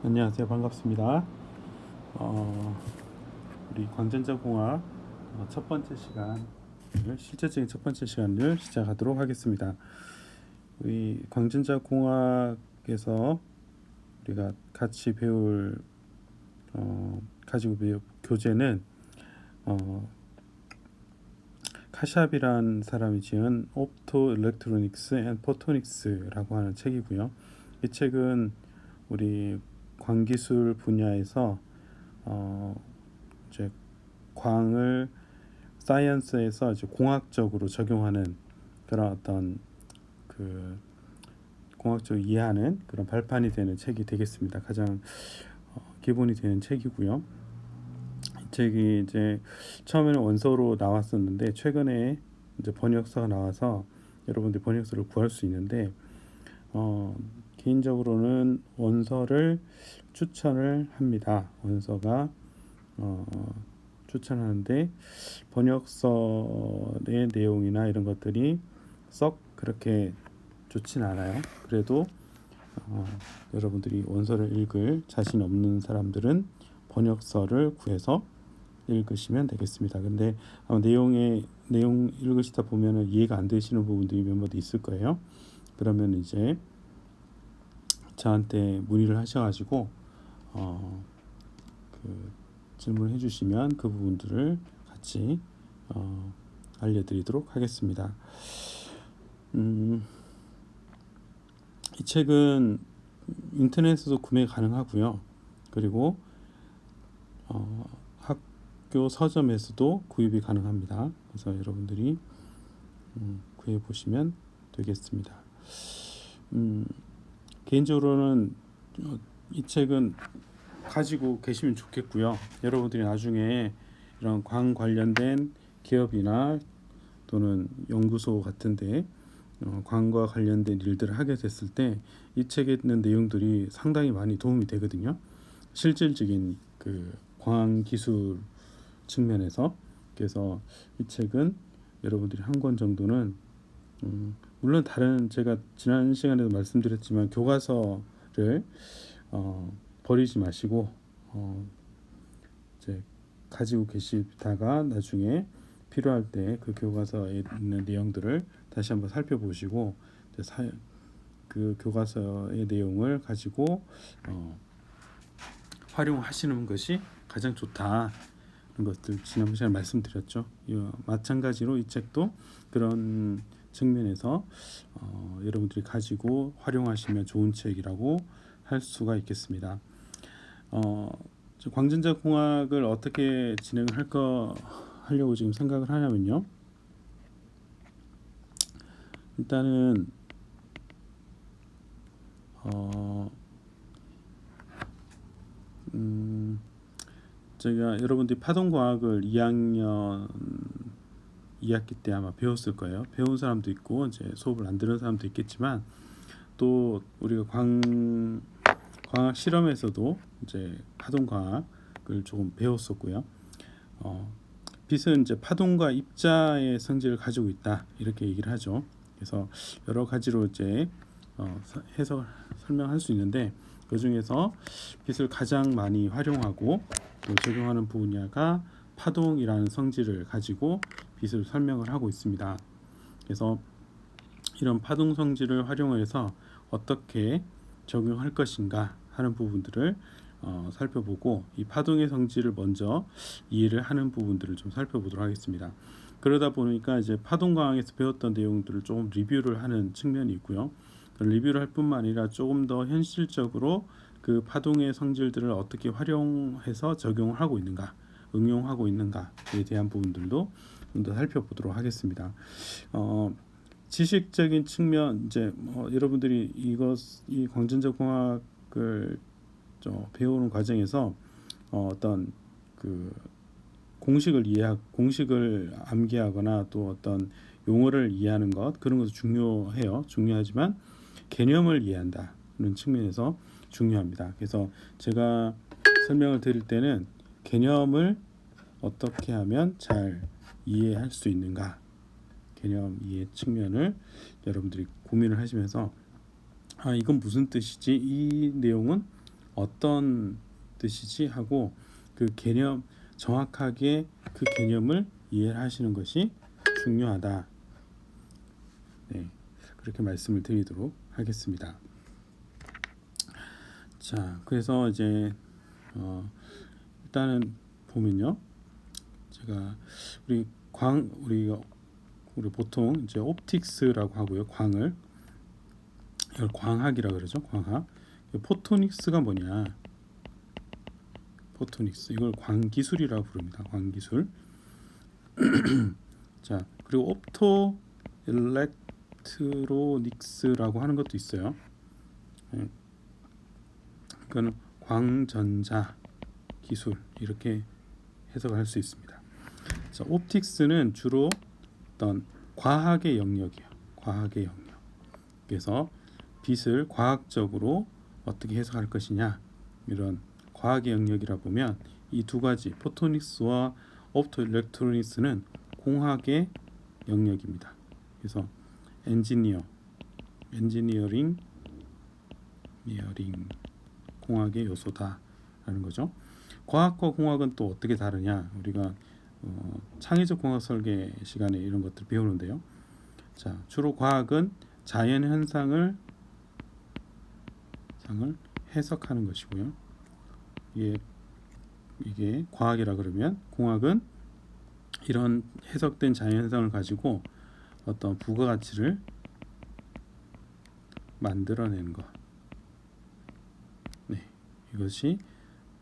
안녕하세요. 반갑습니다. 어, 우리 광전자공학 첫 번째 시간, 실제적인 첫 번째 시간을 시작하도록 하겠습니다. 우리 광전자공학에서 우리가 같이 배울 가지고 배울 교재는 카샵이란 사람이 지은 옵토 일렉트로닉스 앤 포토닉스라고 하는 책이고요. 이 책은 우리 광기술 분야에서 이제 광을 사이언스에서 이제 공학적으로 적용하는 그런 어떤 그 공학적으로 이해하는 그런 발판이 되는 책이 되겠습니다. 가장 기본이 되는 책이고요. 이 책이 이제 처음에는 원서로 나왔었는데 최근에 이제 번역서가 나와서 여러분들 번역서를 구할 수 있는데 개인적으로는 원서를 추천을 합니다. 원서가 추천하는데 번역서의 내용이나 이런 것들이 썩 그렇게 좋진 않아요. 그래도 여러분들이 원서를 읽을 자신 없는 사람들은 번역서를 구해서 읽으시면 되겠습니다. 근데 내용 읽으시다 보면은 이해가 안 되시는 부분들이 몇몇 있을 거예요. 그러면 이제 저한테 문의를 하셔가지고 그 질문을 해주시면 그 부분들을 같이 알려드리도록 하겠습니다. 이 책은 인터넷에서 구매 가능하고요. 그리고 학교 서점에서도 구입이 가능합니다. 그래서 여러분들이 구해 보시면 되겠습니다. 개인적으로는 이 책은 가지고 계시면 좋겠고요. 여러분들이 나중에 이런 광 관련된 기업이나 또는 연구소 같은데 광과 관련된 일들을 하게 됐을 때 이 책에 있는 내용들이 상당히 많이 도움이 되거든요. 실질적인 그 광 기술 측면에서. 그래서 이 책은 여러분들이 한 권 정도는 물론 다른 제가 지난 시간에도 말씀드렸지만 교과서를 버리지 마시고 이제 가지고 계시다가 나중에 필요할 때 그 교과서에 있는 내용들을 다시 한번 살펴보시고 그 교과서의 내용을 가지고 활용하시는 것이 가장 좋다. 이런 것들 지난 시간에 말씀드렸죠. 마찬가지로 이 책도 그런 측면에서 여러분들이 가지고 활용하시면 좋은 책이라고 할 수가 있겠습니다. 광전자 공학을 어떻게 진행을 하려고 지금 생각을 하냐면요. 일단은 제가 여러분들이 파동과학을 2학년 2학기 때 아마 배웠을 거예요. 배운 사람도 있고 이제 수업을 안 들은 사람도 있겠지만 또 우리가 광학 실험에서도 이제 파동과학을 조금 배웠었고요. 빛은 이제 파동과 입자의 성질을 가지고 있다 이렇게 얘기를 하죠. 그래서 여러 가지로 이제 해석 설명할 수 있는데 그 중에서 빛을 가장 많이 활용하고 또 적용하는 분야가 파동이라는 성질을 가지고 빛을 설명을 하고 있습니다. 그래서 이런 파동 성질을 활용해서 어떻게 적용할 것인가 하는 부분들을 살펴보고 이 파동의 성질을 먼저 이해를 하는 부분들을 좀 살펴보도록 하겠습니다. 그러다 보니까 이제 파동과학에서 배웠던 내용들을 조금 리뷰를 하는 측면이 있고요. 리뷰를 할 뿐만 아니라 조금 더 현실적으로 그 파동의 성질들을 어떻게 활용해서 적용을 하고 있는가, 응용하고 있는가에 대한 부분들도 좀 더 살펴보도록 하겠습니다. 지식적인 측면 이제 여러분들이 이 광전자 공학을 배우는 과정에서 어떤 그 공식을 암기하거나 또 어떤 용어를 이해하는 것 그런 것도 중요해요. 중요하지만 개념을 이해한다는 측면에서 중요합니다. 그래서 제가 설명을 드릴 때는 개념을 어떻게 하면 잘 이해할 수 있는가 개념 이해 측면을 여러분들이 고민을 하시면서 이건 무슨 뜻이지? 이 내용은 어떤 뜻이지 하고 그 개념 정확하게 그 개념을 이해하시는 것이 중요하다. 네, 그렇게 말씀을 드리도록 하겠습니다. 자, 그래서 이제 일단은 보면요, 제가 우리 보통 이제 옵틱스라고 하고요, 광을 이걸 광학이라 그러죠, 광학. 포토닉스가 뭐냐? 포토닉스 이걸 광기술이라고 부릅니다. 광기술. 자, 그리고 옵토 일렉트로닉스라고 하는 것도 있어요. 네. 그거는 광전자 기술 이렇게 해석할 수 있습니다. 자, 옵틱스는 주로 어떤 과학의 영역이에요. 과학의 영역. 그래서 빛을 과학적으로 어떻게 해석할 것이냐, 이런 과학의 영역이라 보면 이 두 가지 포토닉스와 옵토일렉트로닉스는 공학의 영역입니다. 그래서 엔지니어링 공학의 요소다라는 거죠. 과학과 공학은 또 어떻게 다르냐? 우리가 창의적 공학 설계 시간에 이런 것들 배우는데요. 자, 주로 과학은 자연 현상을 해석하는 것이고요. 이게 과학이라 그러면, 공학은 이런 해석된 자연 현상을 가지고 어떤 부가가치를 만들어내는 것. 네, 이것이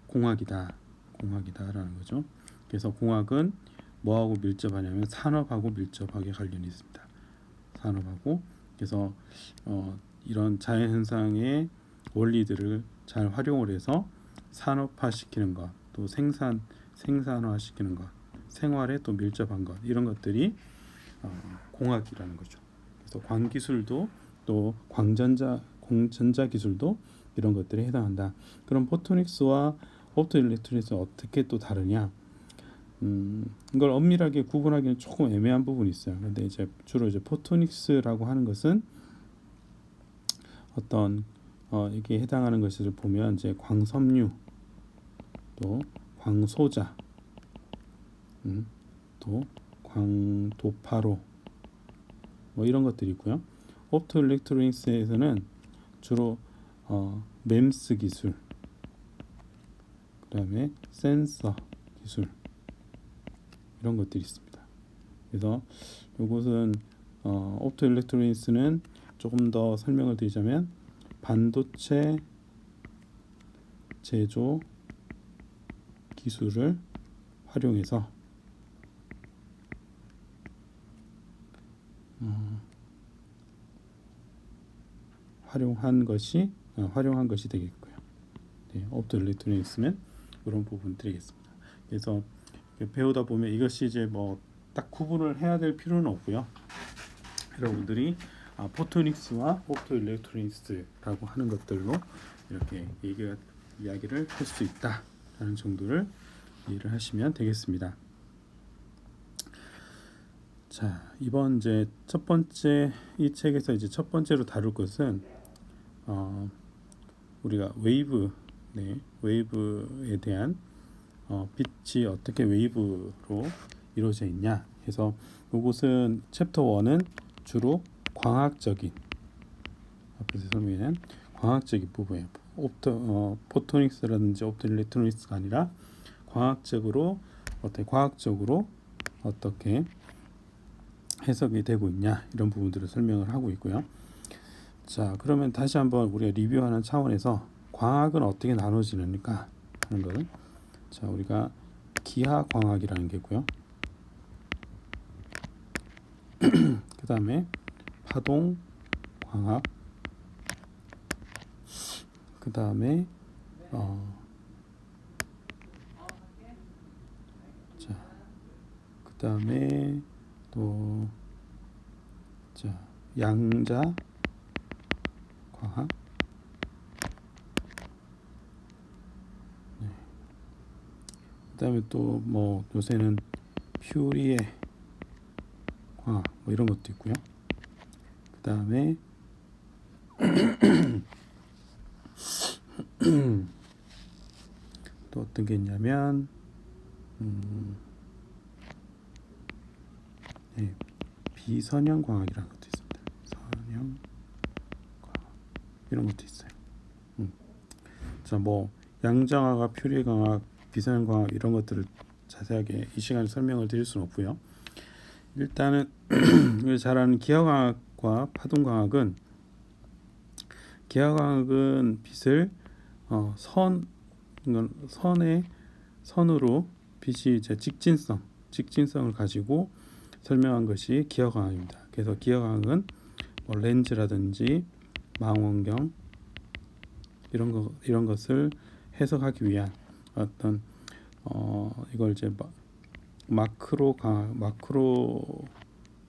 공학이다라는 거죠. 그래서 공학은 뭐하고 밀접하냐면 산업하고 밀접하게 관련이 있습니다. 산업하고. 그래서 이런 자연 현상의 원리들을 잘 활용을 해서 산업화시키는 것, 또 생산화시키는 것, 생활에 또 밀접한 것, 이런 것들이 공학이라는 거죠. 그래서 광기술도 또 공전자 기술도 이런 것들에 해당한다. 그럼 포토닉스와 옵토일렉트로닉스는 어떻게 또 다르냐? 이걸 엄밀하게 구분하기는 조금 애매한 부분이 있어요. 근데 이제 주로 이제 포토닉스라고 하는 것은 어떤 이게 해당하는 것을 보면 이제 광섬유, 또 광소자, 또 광도파로, 뭐 이런 것들이 있고요. 옵토일렉트로닉스에서는 주로 MEMS 기술, 그다음에 센서 기술, 이런 것들이 있습니다. 그래서 이것은 옵토일렉트로닉스는 조금 더 설명을 드리자면 반도체 제조 기술을 활용해서 활용한 것이 되겠고요. 네, 옵토일렉트로닉스는 그런 부분 드리겠습니다. 그래서 배우다 보면 이것이 이제 뭐 딱 구분을 해야 될 필요는 없고요. 여러분들이 포토닉스와 옵토일렉트로닉스라고 하는 것들로 이렇게 이야기를 할 수 있다라는 정도를 이해를 하시면 되겠습니다. 자, 이번 이제 첫 번째 이 책에서 이제 첫 번째로 다룰 것은 우리가 웨이브에 대한 빛이 어떻게 웨이브로 이루어져 있냐 해서, 이것은 챕터 1은 주로 광학적인, 앞에서 설명한 광학적인 부분이에요. 포토닉스라든지 옵토일렉트로닉스가 아니라 과학적으로 어떻게 해석이 되고 있냐, 이런 부분들을 설명을 하고 있고요. 자, 그러면 다시 한번 우리가 리뷰하는 차원에서 광학은 어떻게 나눠지는가 하는 걸, 자, 우리가 기하광학이라는 게 있고요. 그 다음에 파동광학, 그 다음에 그 다음에 또 양자 광학, 네. 그 다음에 또 뭐 요새는 퓨리에 광학, 뭐 이런 것도 있고요. 그 다음에 또 어떤 게 있냐면 네, 비선형 광학이라는 것도 있습니다. 선형 광학 이런 것도 있어요. 자, 뭐 양장화학, 표리광학, 비선형 광학 이런 것들을 자세하게 이 시간에 설명을 드릴 수는 없고요. 일단은 잘 아는 기하광학과 파동광학은, 기하광학은 빛을 선의 선으로 빛이 이제 직진성을 가지고 설명한 것이 기하광학입니다. 그래서 기하광학은 뭐 렌즈라든지 망원경 이런 것을 해석하기 위한 어떤 이걸 이제 마크로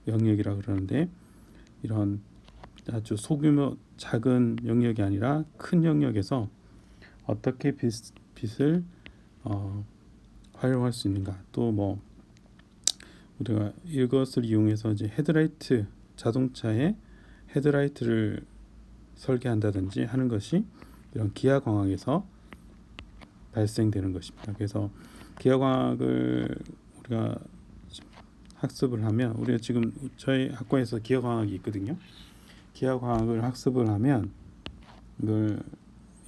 영역이라 그러는데, 이런 아주 소규모 작은 영역이 아니라 큰 영역에서 어떻게 빛을 활용할 수 있는가, 또 뭐 우리가 이것을 이용해서 이제 자동차의 헤드라이트를 설계한다든지 하는 것이 이런 기하광학에서 발생되는 것입니다. 그래서 기하광학을 우리가 학습을 하면, 우리가 지금 저희 학과에서 기하광학이 있거든요. 기하광학을 학습을 하면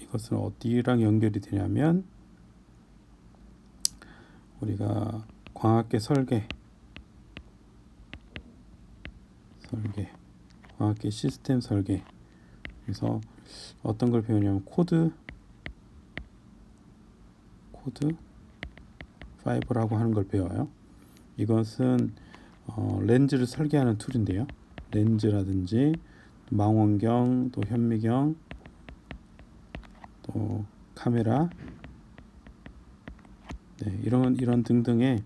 이것은 어디랑 연결이 되냐면, 우리가 광학계 설계, 광학계 시스템 설계, 그래서 어떤 걸 배우냐면 코드 5라고 하는 걸 배워요. 이것은 렌즈를 설계하는 툴인데요. 렌즈라든지 망원경, 또 현미경, 또 카메라, 네, 이런 등등의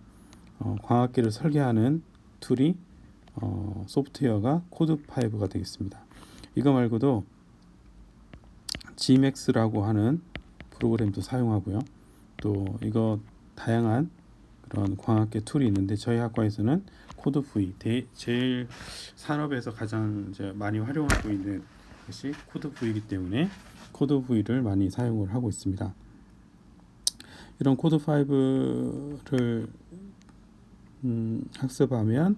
광학계를 설계하는 툴이 소프트웨어가 코드5가 되겠습니다. 이거 말고도 Gmax라고 하는 프로그램도 사용하고요. 또 이거 다양한 그런 광학계 툴이 있는데, 저희 학과에서는 코드 V, 제일 산업에서 가장 이제 많이 활용하고 있는 것이 코드 V이기 때문에 코드 V를 많이 사용을 하고 있습니다. 이런 코드5를 학습하면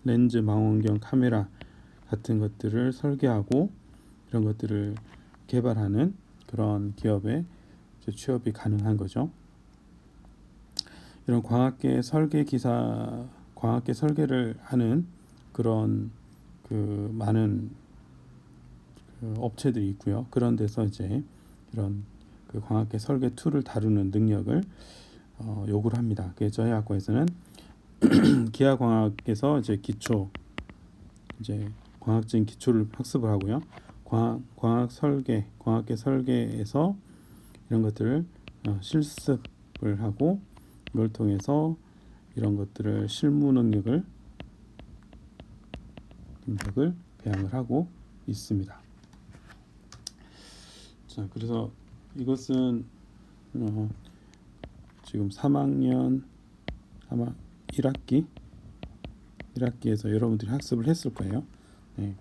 렌즈, 망원경, 카메라 같은 것들을 설계하고 이런 것들을 개발하는 그런 기업에 취업이 가능한 거죠. 이런 광학계 설계를 하는 그런 많은 업체들이 있고요. 그런 데서 이제 이런 광학계 설계 툴을 다루는 능력을 요구를 합니다. 그래서 저희 학과에서는 기하광학에서 이제 광학적인 기초를 학습을 하고요. 광학계 설계에서 이런 것들을 실습을 하고, 이걸 통해서 이런 것들을 실무 능력을 배양을 하고 있습니다. 자, 그래서 이것은 지금 3학년 아마 1학기에서 여러분들이 학습을 했을 거예요. 네.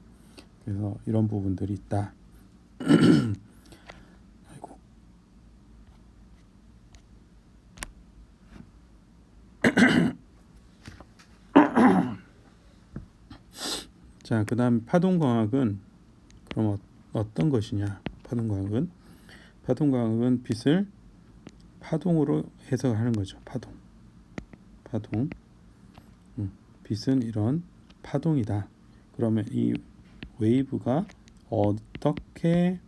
그래서 이런 부분들이 있다. 아이고. 자, 그다음 파동광학은 그럼 어떤 것이냐? 파동광학은 빛을 파동으로 해석을 하는 거죠. 파동. 빛은 이런 파동이다. 그러면 이 웨이브가 어떻게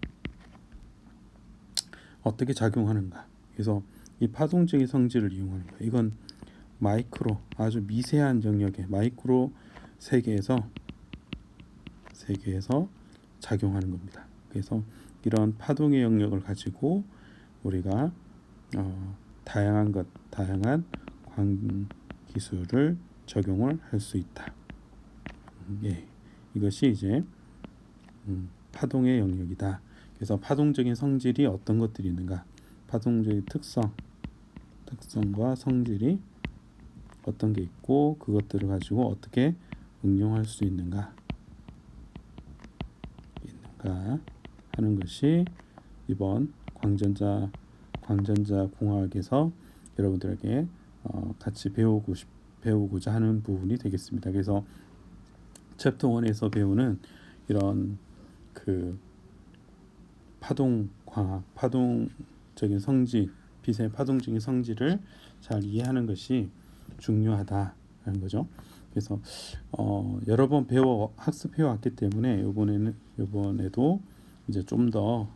작용하는가? 그래서 이 파동적인 성질을 이용하는 거예요. 이건 아주 미세한 영역의 마이크로 세계에서 작용하는 겁니다. 그래서 이런 파동의 영역을 가지고 우리가 다양한 광 기술을 적용을 할 수 있다. 예, 이것이 이제 파동의 영역이다. 그래서 파동적인 성질이 어떤 것들이 있는가? 파동적인 특성과 성질이 어떤 게 있고, 그것들을 가지고 어떻게 응용할 수 있는가 하는 것이 이번 광전자 광전자 공학에서 여러분들에게 같이 배우고자 하는 부분이 되겠습니다. 그래서 챕터 1에서 배우는 이런 그 파동 광학, 파동적인 성질, 빛의 파동적인 성질을 잘 이해하는 것이 중요하다라는 거죠. 그래서 여러 번 학습해 왔기 때문에 이번에도 이제 좀 더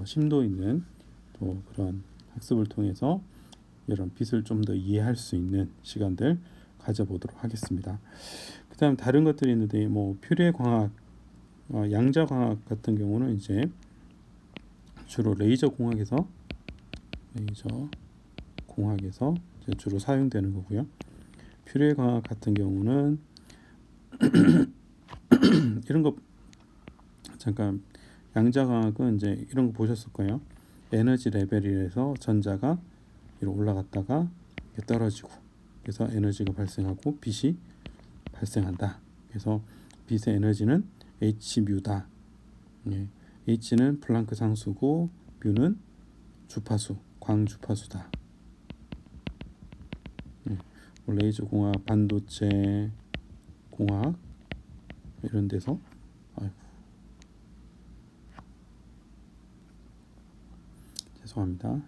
심도 있는 또 그런 학습을 통해서 이런 빛을 좀 더 이해할 수 있는 시간들 가져보도록 하겠습니다. 그다음 다른 것들이 있는데 뭐 퓨리에 광학, 양자 광학 같은 경우는 이제 주로 레이저 공학에서 이제 주로 사용되는 거고요. 퓨리에 광학 같은 경우는 이런 거 잠깐, 양자 광학은 이제 이런 거 보셨을 거예요. 에너지 레벨에서 전자가 이렇게 올라갔다가 떨어지고, 그래서 에너지가 발생하고 빛이 발생한다. 그래서 빛의 에너지는 h뮤다. 예. h는 플랑크 상수고 뮤는 주파수, 광주파수다. 예. 레이저 공학, 반도체 공학 이런 데서 죄송합니다.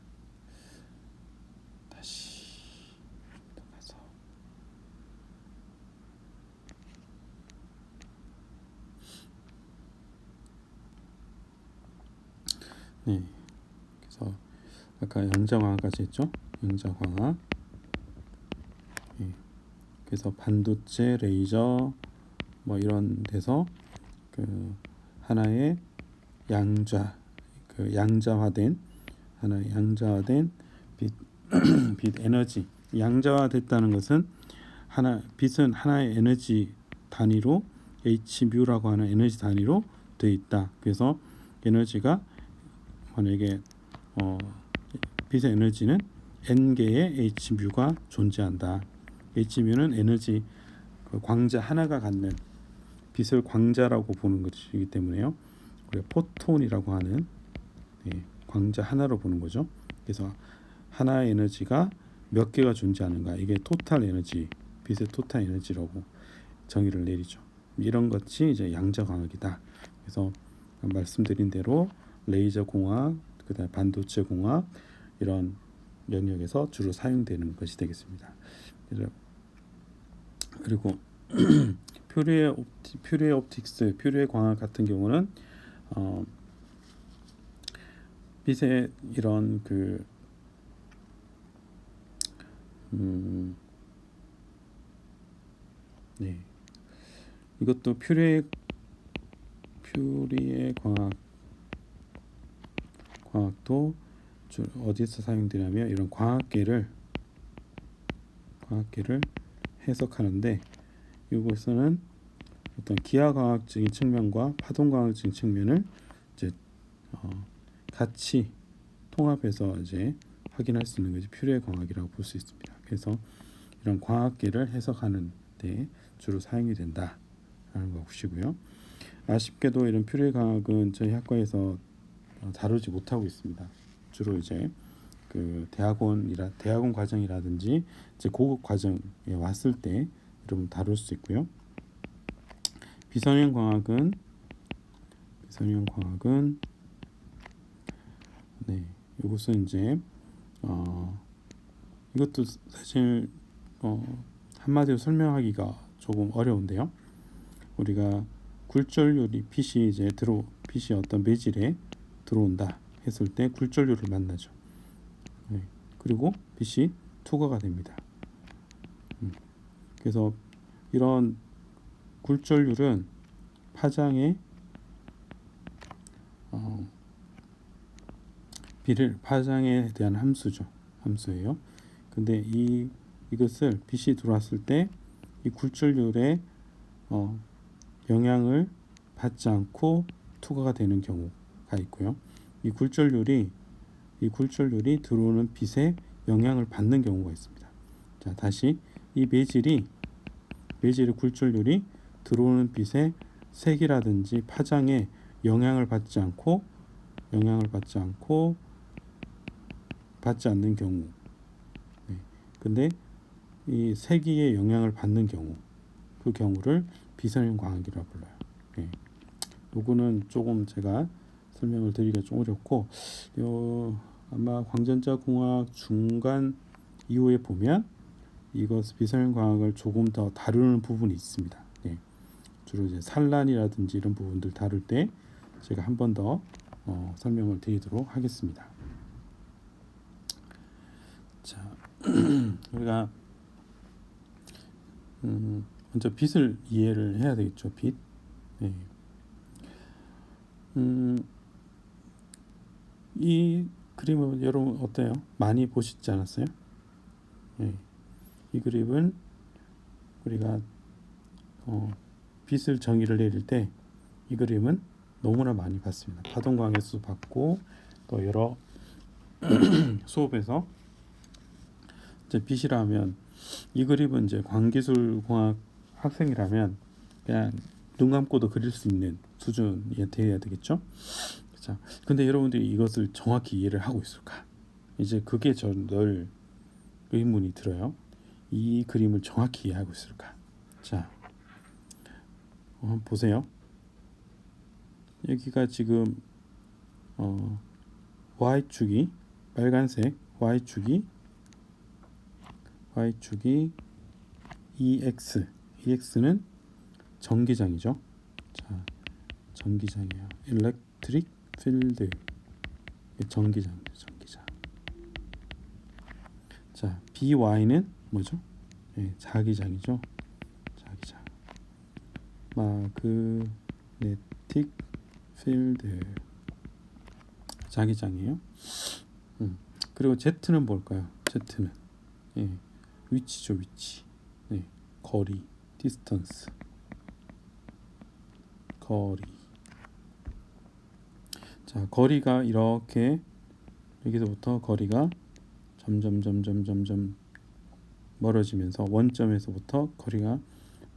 다시 가서 네. 그래서 아까 양자광학까지 했죠. 양자광학. 예. 그래서 반도체, 레이저 뭐 이런 데서 그 하나의 양자화된 빛 에너지, 양자화됐다는 것은 빛은 하나의 에너지 단위로 h뮤라고 하는 에너지 단위로 되어 있다. 그래서 에너지가 만약에 빛의 에너지는 n개의 h뮤가 존재한다. h뮤는 에너지, 광자 하나가 갖는, 빛을 광자라고 보는 것이기 때문에요. 우리가 포톤이라고 하는 광자 하나로 보는 거죠. 그래서 하나의 에너지가 몇 개가 존재하는가, 이게 토탈 에너지, 빛의 토탈 에너지라고 정의를 내리죠. 이런 것이 이제 양자 광학이다. 그래서 말씀드린 대로 레이저 공학, 그다음 반도체 공학 이런 영역에서 주로 사용되는 것이 되겠습니다. 그리고 퓨리에 옵틱스, 퓨리에 광학 같은 경우는 빛의 이런 이것도 퓨리에 광학도 어디서 사용되냐면 이런 광학계를 해석하는데, 이곳에서는 어떤 기하광학적인 측면과 파동광학적인 측면을 이제 같이 통합해서 이제 확인할 수 있는 것이 퓨리에 광학이라고 볼 수 있습니다. 그래서 이런 광학계를 해석하는 데 주로 사용이 된다라는 거 보시고요. 아쉽게도 이런 퓨리에 광학은 저희 학과에서 다루지 못하고 있습니다. 주로 이제 그 대학원 과정이라든지 이제 고급 과정에 왔을 때 여러분 다룰 수 있고요. 비선형 광학은 이것은 이제 이것도 사실 한마디로 설명하기가 조금 어려운데요. 우리가 굴절율이 빛이 어떤 매질에 들어온다 했을 때 굴절율을 만나죠. 그리고 빛이 투과가 됩니다. 그래서 이런 굴절율은 파장에 대한 함수예요. 근데 이것을 빛이 들어왔을 때 이 굴절율에 영향을 받지 않고 투과가 되는 경우가 있고요. 이 굴절율이 들어오는 빛에 영향을 받는 경우가 있습니다. 자, 다시 이 매질의 굴절율이 들어오는 빛의 색이라든지 파장에 영향을 받지 않고 받지 않는 경우, 네. 근데 이 세기의 영향을 받는 경우, 그 경우를 비선형 광학이라고 불러요. 네. 요거는 조금 제가 설명을 드리기가 좀 어렵고, 아마 광전자 공학 중간 이후에 보면 이것 비선형 광학을 조금 더 다루는 부분이 있습니다. 네. 주로 이제 산란이라든지 이런 부분들 다룰 때 제가 한 번 더 설명을 드리도록 하겠습니다. 자, 우리가 먼저 빛을 이해를 해야 되겠죠. 빛. 네. 이 그림은 여러분 어때요? 많이 보시지 않았어요? 네. 이 그림은 우리가 빛을 정의를 내릴 때 이 그림은 너무나 많이 봤습니다. 파동광에서도 봤고 또 여러 수업에서 이제 빛이라면 이 그림은 이제 광기술공학 학생이라면 그냥 눈 감고도 그릴 수 있는 수준이 되어야 되겠죠. 자, 근데 여러분들이 이것을 정확히 이해를 하고 있을까? 이제 그게 늘 의문이 들어요. 이 그림을 정확히 이해하고 있을까? 자, 한번 보세요. 여기가 지금 y축이 빨간색 y축이 EX는 전기장이죠. 자, 전기장이에요. Electric Field. 전기장이죠. 전기장. 자, BY는 뭐죠? 네, 자기장이죠. 자기장. Magnetic Field. 자기장이에요. 그리고 Z는 뭘까요? Z는 위치죠. 위치. 네, 거리. Distance. 거리. 자, 거리가 이렇게 여기서부터 거리가 점점 멀어지면서 원점에서부터 거리가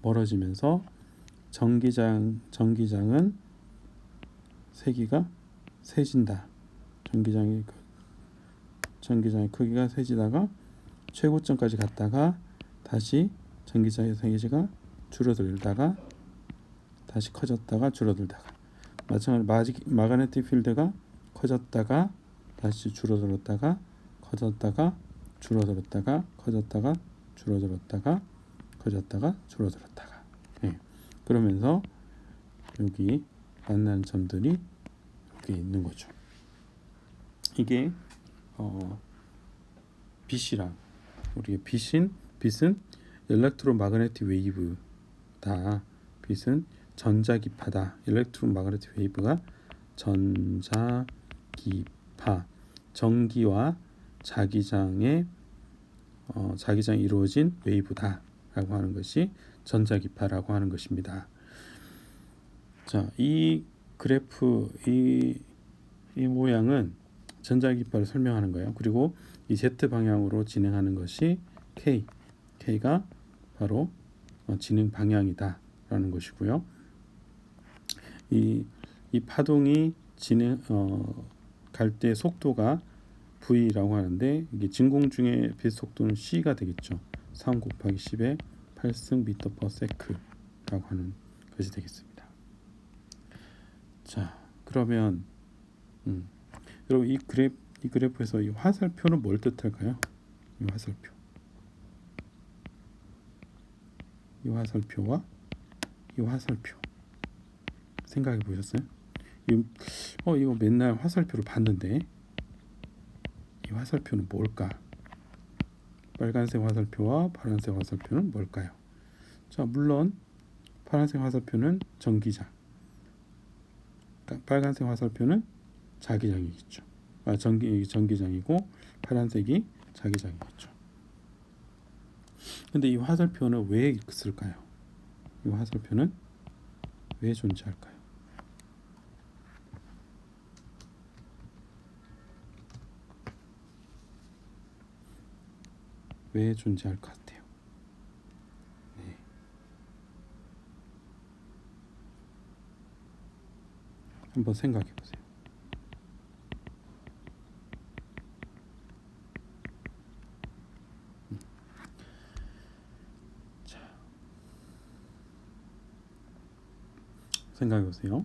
멀어지면서 전기장은 세기가 세진다. 전기장의 크기가 세지다가 최고점까지 갔다가 다시 전기장의 세기가 줄어들다가 다시 커졌다가 줄어들다가 마찬가지로 마그네틱 필드가 커졌다가 다시 줄어들었다가 커졌다가 줄어들었다가 커졌다가 줄어들었다가 커졌다가 줄어들었다가 그러면서 여기 만나는 점들이 여기 있는 거죠. 이게 빛이랑 우리의 빛은 일렉트로마그네틱 웨이브다. 빛은 전자기파다. 일렉트로마그네틱 웨이브가 전자기파, 전기와 자기장이 이루어진 웨이브다라고 하는 것이 전자기파라고 하는 것입니다. 자, 이 그래프 이 모양은 전자기파를 설명하는 거예요. 그리고 이 Z 방향으로 진행하는 것이 K가 바로 진행 방향이다라는 것이고요. 이 파동이 갈 때 속도가 V라고 하는데 이게 진공 중의 빛 속도는 C가 되겠죠. 3 곱하기 10의 8승 미터 퍼 세크라고 하는 것이 되겠습니다. 자, 그러면 여러분 이 그래프에서 이 화살표는 뭘 뜻할까요? 이 화살표와 이 화살표 생각해 보셨어요? 이거 맨날 화살표를 봤는데 이 화살표는 뭘까? 빨간색 화살표와 파란색 화살표는 뭘까요? 자, 물론 파란색 화살표는 전기장, 빨간색 화살표는 자기장이겠죠. 전기장이고 파란색이 자기장이겠죠. 근데 이 화살표는 왜 있을까요? 이 화살표는 왜 존재할까요? 왜 존재할 것 같아요? 네. 한번 생각해 보세요. 생각해 보세요.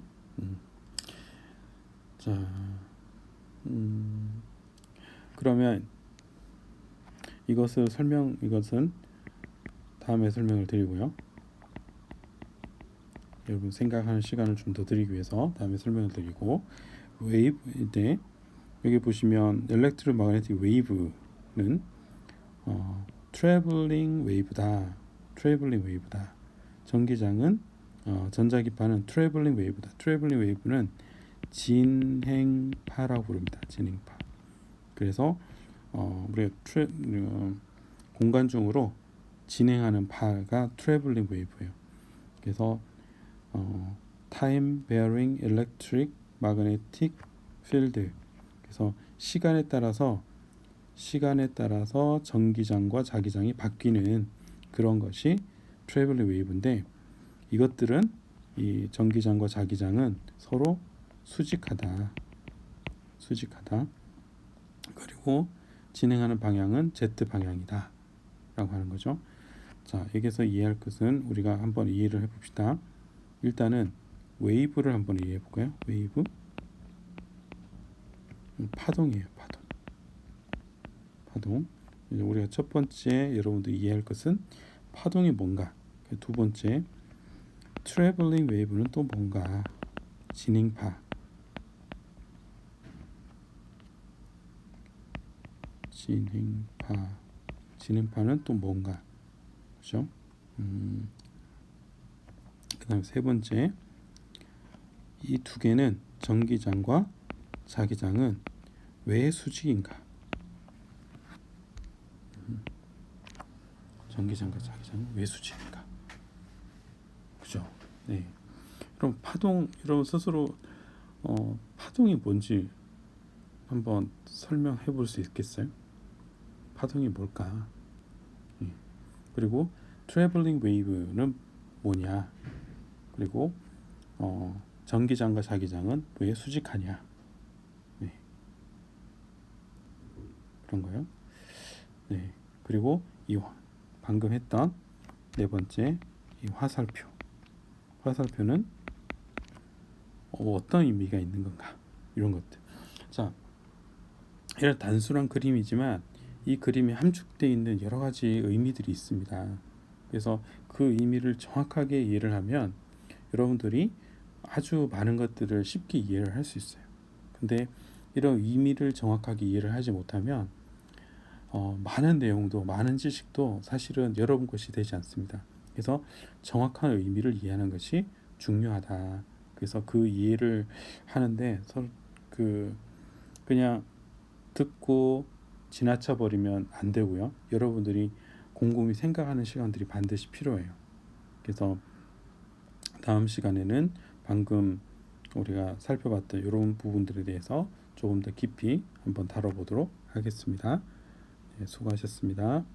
자, 그러면 이것은 다음에 설명을 드리고요. 여러분 생각하는 시간을 좀 더 드리기 위해서 다음에 설명을 드리고, 웨이브인데 여기 보시면 엘렉트로매그네틱 웨이브는 트래블링 웨이브다. 전기장은 전자기파는 트래블링 웨이브다. 트래블링 웨이브는 진행파라고 부릅니다. 진행파. 그래서 우리가 공간 중으로 진행하는 파가 트래블링 웨이브예요. 그래서 타임 베어링 일렉트릭 마그네틱 필드. 그래서 시간에 따라서 전기장과 자기장이 바뀌는 그런 것이 트래블링 웨이브인데, 이것들은 이 전기장과 자기장은 서로 수직하다. 그리고 진행하는 방향은 Z 방향이다 라고 하는 거죠. 자, 여기서 이해할 것은 우리가 한번 이해를 해봅시다. 일단은 웨이브를 한번 이해해 볼까요? 웨이브, 파동이에요. 파동. 이제 우리가 첫 번째 여러분들 이해할 것은 파동이 뭔가. 두 번째, 트래블링 웨이브는 또 뭔가. 진행파는 또 뭔가. 그렇죠? 그다음에 세 번째, 이 두 개는 전기장과 자기장은 왜 수직인가? 전기장과 자기장은 왜 수직인가? 그죠? 네. 그럼 여러분 스스로 파동이 뭔지 한번 설명해 볼 수 있겠어요? 파동이 뭘까? 그리고 트래블링 웨이브는 뭐냐? 그리고 전기장과 자기장은 왜 수직하냐? 네. 그런 거요. 네. 그리고 방금 했던 네 번째, 이 화살표는 어떤 의미가 있는 건가? 이런 것들. 자, 이런 단순한 그림이지만 이 그림에 함축되어 있는 여러 가지 의미들이 있습니다. 그래서 그 의미를 정확하게 이해를 하면 여러분들이 아주 많은 것들을 쉽게 이해를 할 수 있어요. 근데 이런 의미를 정확하게 이해를 하지 못하면 많은 내용도, 많은 지식도 사실은 여러분 것이 되지 않습니다. 그래서 정확한 의미를 이해하는 것이 중요하다. 그래서 그 이해를 하는데 그냥 듣고 지나쳐 버리면 안 되고요. 여러분들이 곰곰이 생각하는 시간들이 반드시 필요해요. 그래서 다음 시간에는 방금 우리가 살펴봤던 이런 부분들에 대해서 조금 더 깊이 한번 다뤄보도록 하겠습니다. 네, 수고하셨습니다.